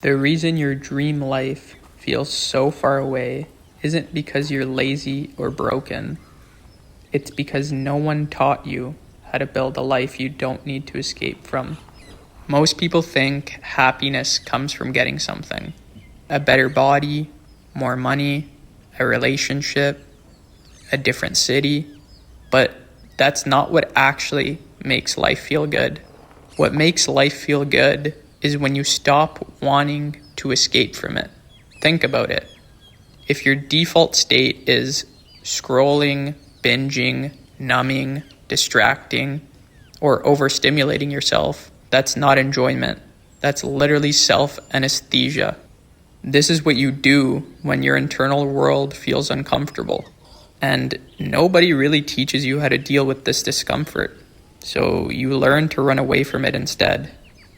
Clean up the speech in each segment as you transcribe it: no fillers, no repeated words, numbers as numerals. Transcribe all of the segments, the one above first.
The reason your dream life feels so far away isn't because you're lazy or broken. It's because no one taught you how to build a life you don't need to escape from. Most people think happiness comes from getting something: a better body, more money, a relationship, a different city. But that's not what actually makes life feel good. What makes life feel good is when you stop wanting to escape from it. Think about it. If your default state is scrolling, binging, numbing, distracting, or overstimulating yourself, that's not enjoyment. That's literally self-anesthesia. This is what you do when your internal world feels uncomfortable. And nobody really teaches you how to deal with this discomfort. So you learn to run away from it instead.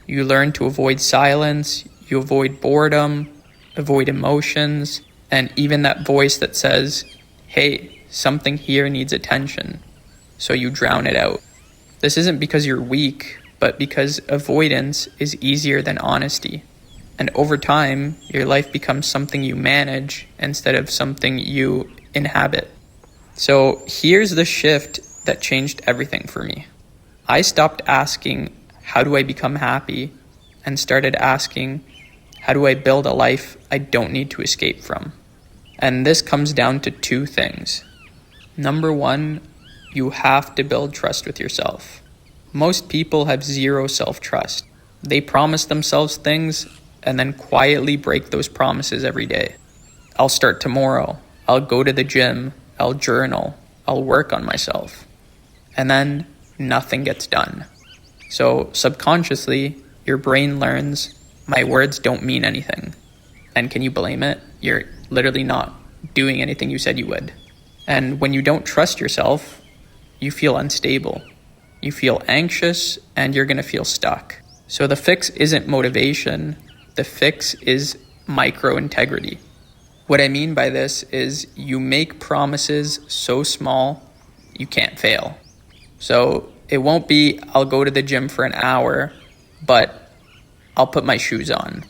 You learn to avoid silence, you avoid boredom, avoid emotions, and even that voice that says, hey, something here needs attention. So you drown it out. This isn't because you're weak, but because avoidance is easier than honesty. And over time, your life becomes something you manage instead of something you inhabit. So here's the shift that changed everything for me. I stopped asking, how do I become happy? And started asking, how do I build a life I don't need to escape from? And this comes down to two things. Number one, you have to build trust with yourself. Most people have zero self-trust. They promise themselves things and then quietly break those promises every day. I'll start tomorrow. I'll go to the gym. I'll journal. I'll work on myself. And then nothing gets done. So subconsciously, your brain learns, my words don't mean anything. And can you blame it? You're literally not doing anything you said you would. And when you don't trust yourself, you feel unstable. You feel anxious and you're going to feel stuck. So the fix isn't motivation. The fix is micro-integrity. What I mean by this is you make promises so small, you can't fail. So it won't be, I'll go to the gym for an hour, but I'll put my shoes on.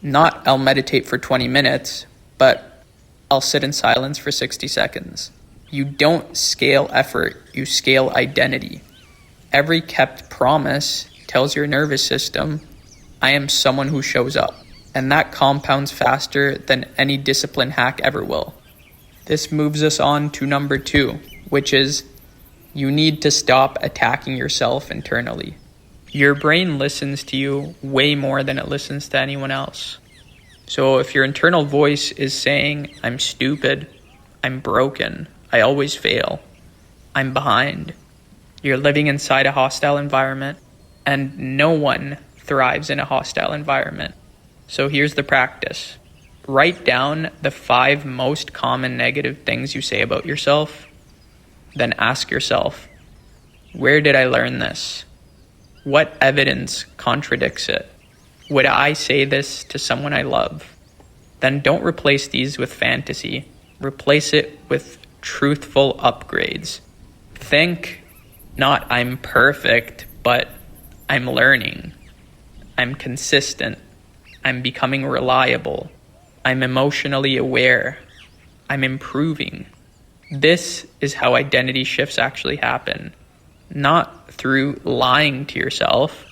Not I'll meditate for 20 minutes, but I'll sit in silence for 60 seconds. You don't scale effort, you scale identity. Every kept promise tells your nervous system, I am someone who shows up. And that compounds faster than any discipline hack ever will. This moves us on to number two, which is you need to stop attacking yourself internally. Your brain listens to you way more than it listens to anyone else. So if your internal voice is saying, I'm stupid, I'm broken, I always fail, I'm behind, you're living inside a hostile environment, and no one thrives in a hostile environment. So here's the practice. Write down the 5 most common negative things you say about yourself. Then ask yourself, where did I learn this? What evidence contradicts it? Would I say this to someone I love? Then don't replace these with fantasy. Replace it with truthful upgrades. Think not I'm perfect, but I'm learning. I'm consistent. I'm becoming reliable. I'm emotionally aware. I'm improving. This is how identity shifts actually happen. Not through lying to yourself,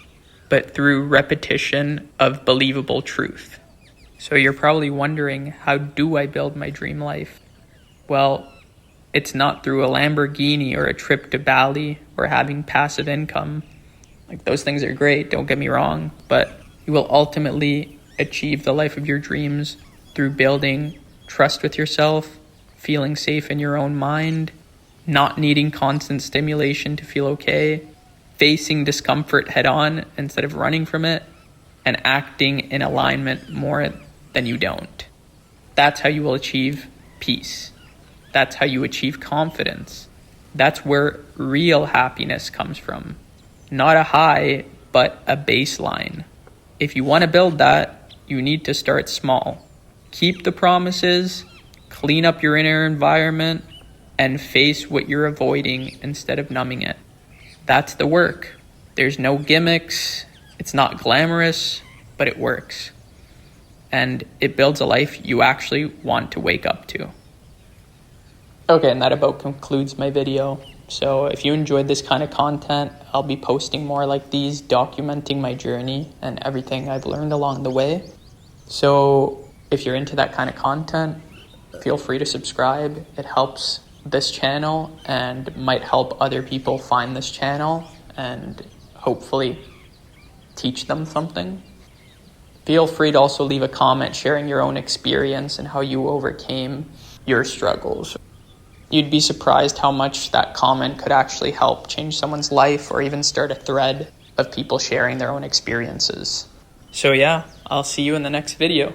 but through repetition of believable truth. So you're probably wondering, how do I build my dream life? Well, it's not through a Lamborghini or a trip to Bali or having passive income. Like, those things are great, don't get me wrong, but you will ultimately achieve the life of your dreams through building trust with yourself, feeling safe in your own mind, not needing constant stimulation to feel okay, facing discomfort head on instead of running from it, and acting in alignment more than you don't. That's how you will achieve peace. That's how you achieve confidence. That's where real happiness comes from. Not a high, but a baseline. If you want to build that, you need to start small. Keep the promises, clean up your inner environment, and face what you're avoiding instead of numbing it. That's the work. There's no gimmicks. It's not glamorous, but it works. and it builds a life you actually want to wake up to. Okay, and that about concludes my video. So if you enjoyed this kind of content, I'll be posting more like these, documenting my journey and everything I've learned along the way. So if you're into that kind of content, feel free to subscribe. It helps this channel and might help other people find this channel and hopefully teach them something. Feel free to also leave a comment sharing your own experience and how you overcame your struggles. You'd be surprised how much that comment could actually help change someone's life or even start a thread of people sharing their own experiences. So yeah, I'll see you in the next video.